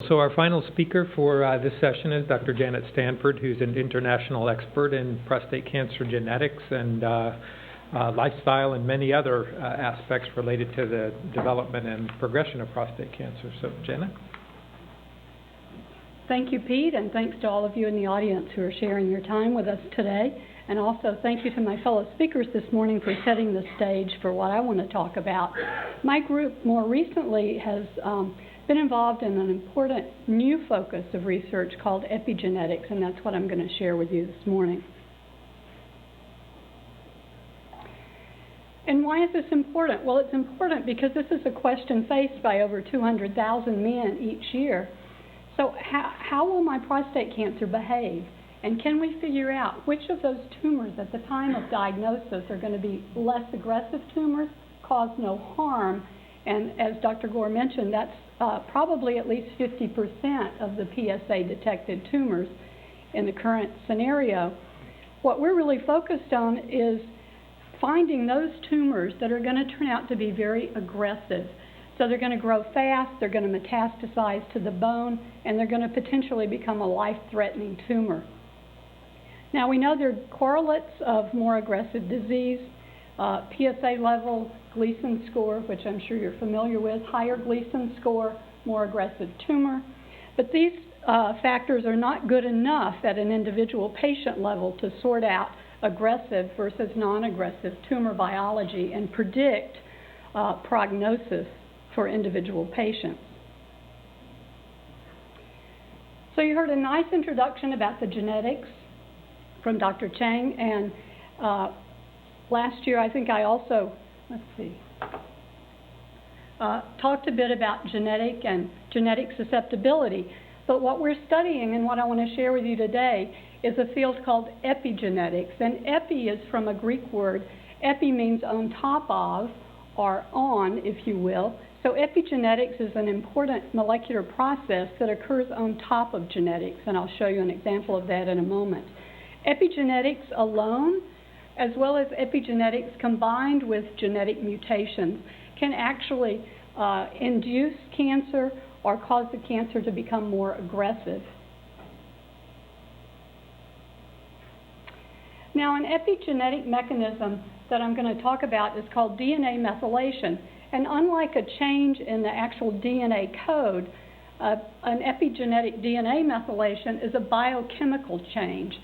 So our final speaker for this session is Dr. Janet Stanford, who's an international expert in prostate cancer genetics and lifestyle and many other aspects related to the development and progression of prostate cancer. So, Janet? Thank you, Pete, and thanks to all of you in the audience who are sharing your time with us today. And also thank you to my fellow speakers this morning for setting the stage for what I want to talk about. My group more recently has been involved in an important new focus of research called epigenetics, and that's what I'm going to share with you this morning. And why is this important? Well, it's important because this is a question faced by over 200,000 men each year. So how will my prostate cancer behave? And can we figure out which of those tumors at the time of diagnosis are going to be less aggressive tumors, cause no harm? And as Dr. Gore mentioned, that's probably at least 50% of the PSA detected tumors in the current scenario. What we're really focused on is finding those tumors that are going to turn out to be very aggressive. So they're going to grow fast, they're going to metastasize to the bone, and they're going to potentially become a life-threatening tumor. Now, we know there are correlates of more aggressive disease, PSA level, Gleason score, which I'm sure you're familiar with, higher Gleason score, more aggressive tumor. But these factors are not good enough at an individual patient level to sort out aggressive versus non-aggressive tumor biology and predict prognosis for individual patients. So you heard a nice introduction about the genetics from Dr. Chang, and last year I think I also, talked a bit about genetic and genetic susceptibility. But what we're studying and what I want to share with you today is a field called epigenetics. And epi is from a Greek word. Epi means on top of, or on, if you will. So epigenetics is an important molecular process that occurs on top of genetics, and I'll show you an example of that in a moment. Epigenetics alone, as well as epigenetics combined with genetic mutations, can actually induce cancer or cause the cancer to become more aggressive. Now, an epigenetic mechanism that I'm going to talk about is called DNA methylation. And unlike a change in the actual DNA code, an epigenetic DNA methylation is a biochemical change.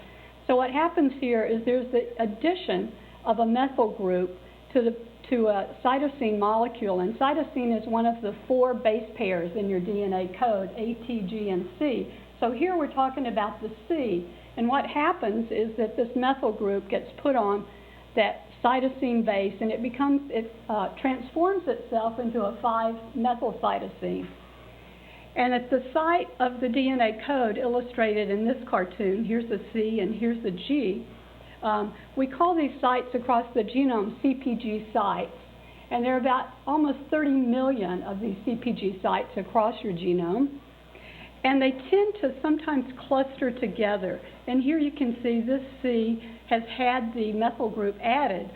So what happens here is there's the addition of a methyl group to a cytosine molecule, and cytosine is one of the 4 base pairs in your DNA code, A, T, G, and C. So here we're talking about the C, and what happens is that this methyl group gets put on that cytosine base, and it transforms itself into a 5-methylcytosine. And at the site of the DNA code illustrated in this cartoon, here's the C and here's the G, we call these sites across the genome CpG sites. And there are about almost 30 million of these CpG sites across your genome. And they tend to sometimes cluster together. And here you can see this C has had the methyl group added.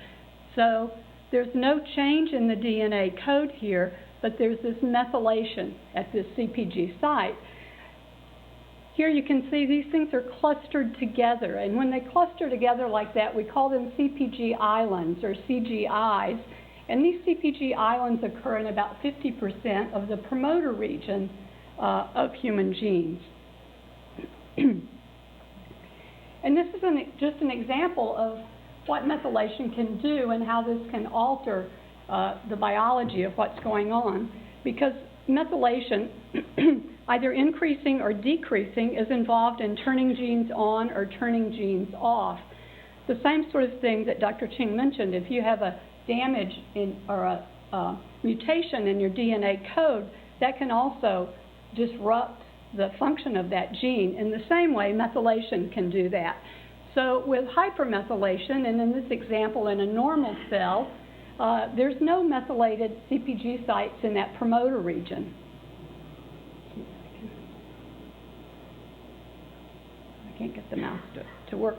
So there's no change in the DNA code here, but there's this methylation at this CpG site. Here you can see these things are clustered together, and when they cluster together like that, we call them CpG islands, or CGIs, and these CpG islands occur in about 50% of the promoter region of human genes. And this is just an example of what methylation can do and how this can alter the biology of what's going on, because methylation, either increasing or decreasing, is involved in turning genes on or turning genes off. The same sort of thing that Dr. Ching mentioned. If you have a damage or a mutation in your DNA code, that can also disrupt the function of that gene. In the same way, methylation can do that. So with hypermethylation, and in this example in a normal cell, there's no methylated CpG sites in that promoter region. I can't get the mouse to work.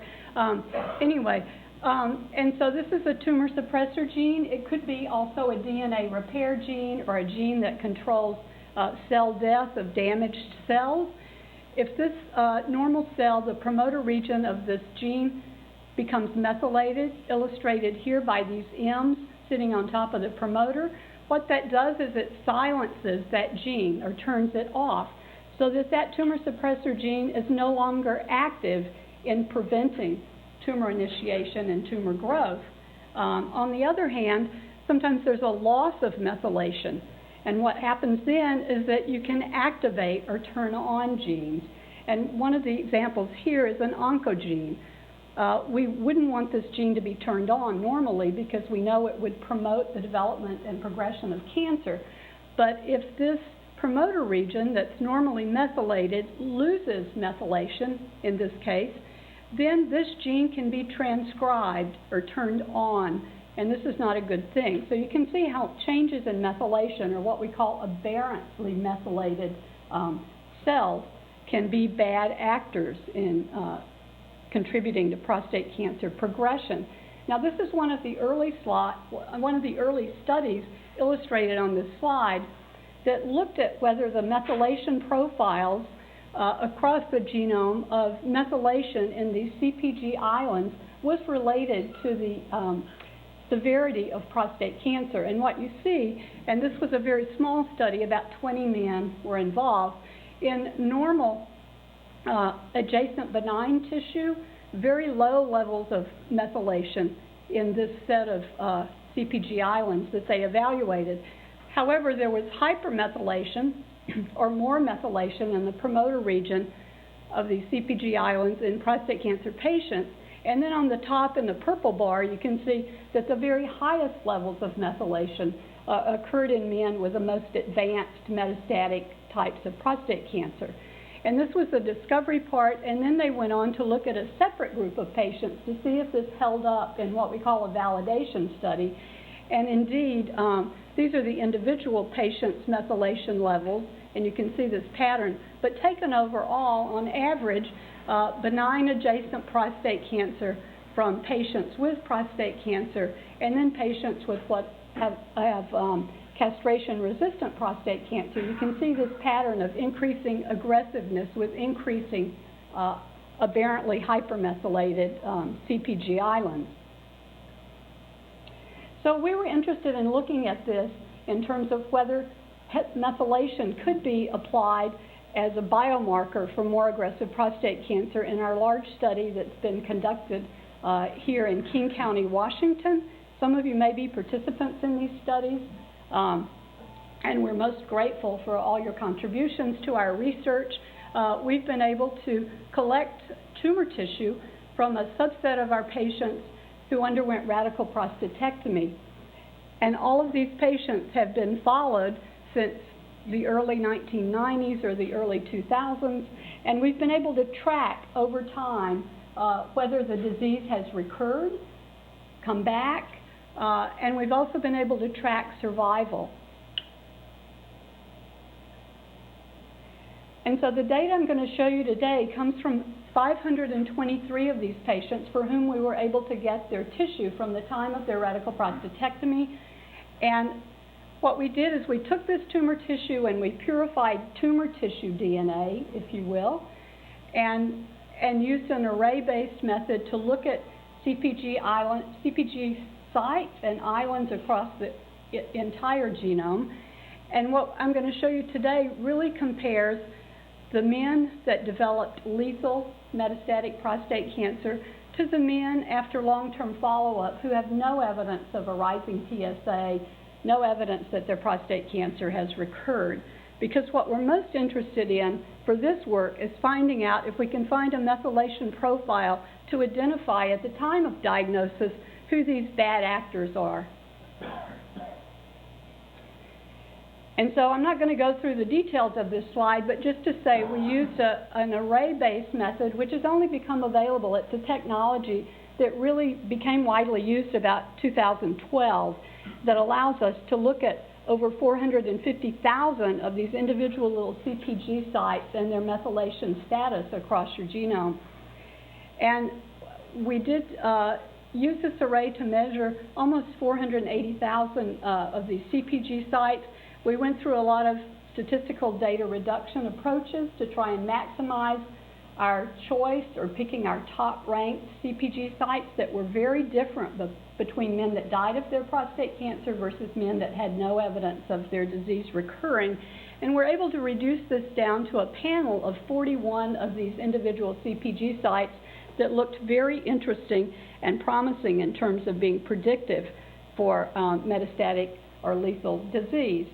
Anyway, and so this is a tumor suppressor gene. It could be also a DNA repair gene or a gene that controls cell death of damaged cells. If this normal cell, the promoter region of this gene, becomes methylated, illustrated here by these M's sitting on top of the promoter, what that does is it silences that gene or turns it off so that that tumor suppressor gene is no longer active in preventing tumor initiation and tumor growth. On the other hand, sometimes there's a loss of methylation, and what happens then is that you can activate or turn on genes. And one of the examples here is an oncogene. We wouldn't want this gene to be turned on normally because we know it would promote the development and progression of cancer. But if this promoter region that's normally methylated loses methylation, in this case, then this gene can be transcribed or turned on, and this is not a good thing. So you can see how changes in methylation, or what we call aberrantly methylated cells, can be bad actors in contributing to prostate cancer progression. Now, this is one of the early studies illustrated on this slide that looked at whether the methylation profiles across the genome of methylation in these CpG islands was related to the severity of prostate cancer. And what you see, and this was a very small study, about 20 men were involved, in normal adjacent benign tissue, very low levels of methylation in this set of CpG islands that they evaluated. However, there was hypermethylation or more methylation in the promoter region of these CpG islands in prostate cancer patients. And then on the top in the purple bar, you can see that the very highest levels of methylation occurred in men with the most advanced metastatic types of prostate cancer. And this was the discovery part, and then they went on to look at a separate group of patients to see if this held up in what we call a validation study. And indeed, these are the individual patients' methylation levels, and you can see this pattern. But taken overall, on average, benign adjacent prostate cancer from patients with prostate cancer, and then patients with what have castration-resistant prostate cancer, you can see this pattern of increasing aggressiveness with increasing aberrantly hypermethylated CpG islands. So we were interested in looking at this in terms of whether methylation could be applied as a biomarker for more aggressive prostate cancer in our large study that's been conducted here in King County, Washington. Some of you may be participants in these studies, and we're most grateful for all your contributions to our research. We've been able to collect tumor tissue from a subset of our patients who underwent radical prostatectomy. And all of these patients have been followed since the early 1990s or the early 2000s, and we've been able to track over time whether the disease has recurred, come back, and we've also been able to track survival. And so the data I'm going to show you today comes from 523 of these patients for whom we were able to get their tissue from the time of their radical prostatectomy. And what we did is we took this tumor tissue and we purified tumor tissue DNA, if you will, and used an array-based method to look at CpG sites and islands across the entire genome. And what I'm going to show you today really compares the men that developed lethal metastatic prostate cancer to the men after long-term follow-up who have no evidence of a rising PSA, no evidence that their prostate cancer has recurred. Because what we're most interested in for this work is finding out if we can find a methylation profile to identify at the time of diagnosis who these bad actors are. And so I'm not going to go through the details of this slide, but just to say we used an array-based method, which has only become available. It's a technology that really became widely used about 2012 that allows us to look at over 450,000 of these individual little CpG sites and their methylation status across your genome. And we did use this array to measure almost 480,000 of these CpG sites. We went through a lot of statistical data reduction approaches to try and maximize our choice or picking our top-ranked CPG sites that were very different between men that died of their prostate cancer versus men that had no evidence of their disease recurring. And we're able to reduce this down to a panel of 41 of these individual CPG sites that looked very interesting and promising in terms of being predictive for metastatic or lethal disease.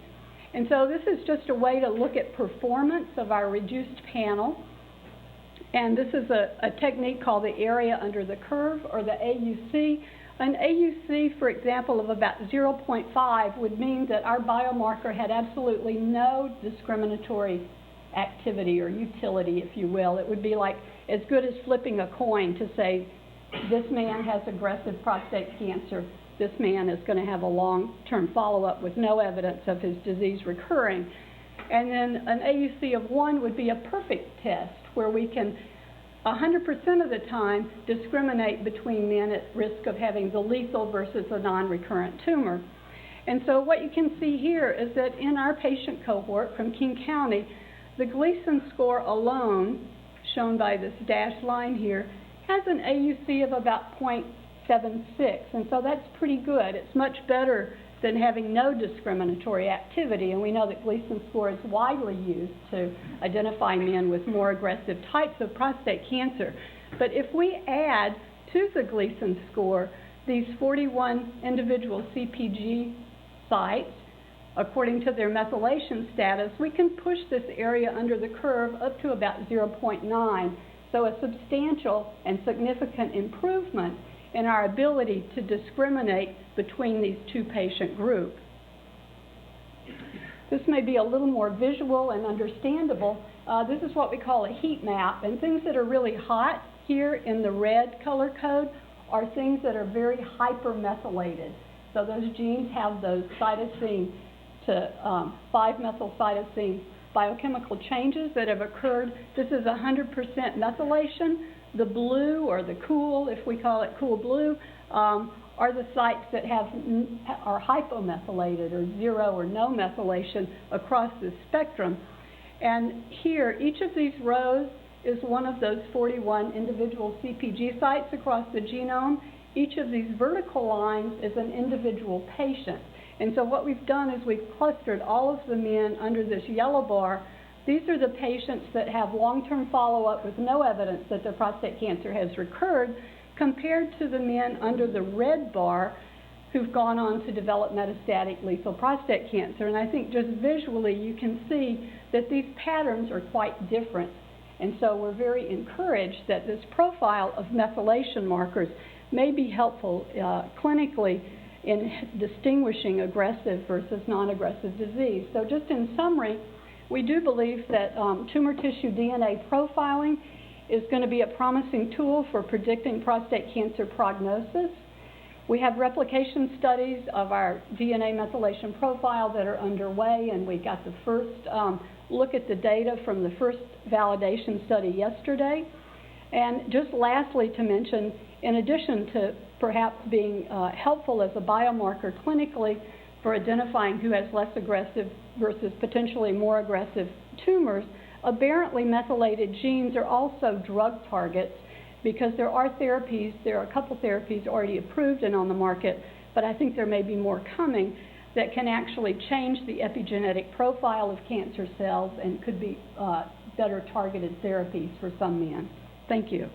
And so this is just a way to look at performance of our reduced panel. And this is a technique called the area under the curve, or the AUC. An AUC, for example, of about 0.5 would mean that our biomarker had absolutely no discriminatory activity or utility, if you will. It would be like as good as flipping a coin to say, this man has aggressive prostate cancer, this man is going to have a long-term follow-up with no evidence of his disease recurring. And then an AUC of 1 would be a perfect test, where we can 100% of the time discriminate between men at risk of having the lethal versus a non-recurrent tumor. And so what you can see here is that in our patient cohort from King County, the Gleason score alone, shown by this dashed line here, has an AUC of about 0.76, and so that's pretty good. It's much better than having no discriminatory activity, and we know that Gleason score is widely used to identify men with more aggressive types of prostate cancer. But if we add to the Gleason score these 41 individual CPG sites, according to their methylation status, we can push this area under the curve up to about 0.9, so a substantial and significant improvement in our ability to discriminate between these two patient groups. This may be a little more visual and understandable. This is what we call a heat map, and things that are really hot here in the red color code are things that are very hypermethylated. So those genes have those cytosine to 5-methylcytosine biochemical changes that have occurred. This is 100% methylation. The blue, or the cool, if we call it cool blue, are the sites that are hypomethylated, or zero or no methylation across the spectrum. And here, each of these rows is one of those 41 individual CPG sites across the genome. Each of these vertical lines is an individual patient. And so what we've done is we've clustered all of the men under this yellow bar. These are the patients that have long-term follow-up with no evidence that their prostate cancer has recurred, compared to the men under the red bar who've gone on to develop metastatic lethal prostate cancer. And I think just visually you can see that these patterns are quite different. And so we're very encouraged that this profile of methylation markers may be helpful clinically in distinguishing aggressive versus non-aggressive disease. So just in summary, we do believe that tumor tissue DNA profiling is going to be a promising tool for predicting prostate cancer prognosis. We have replication studies of our DNA methylation profile that are underway, and we got the first look at the data from the first validation study yesterday. And just lastly to mention, in addition to perhaps being helpful as a biomarker clinically for identifying who has less aggressive versus potentially more aggressive tumors, aberrantly methylated genes are also drug targets, because there are a couple therapies already approved and on the market, but I think there may be more coming that can actually change the epigenetic profile of cancer cells and could be better targeted therapies for some men. Thank you.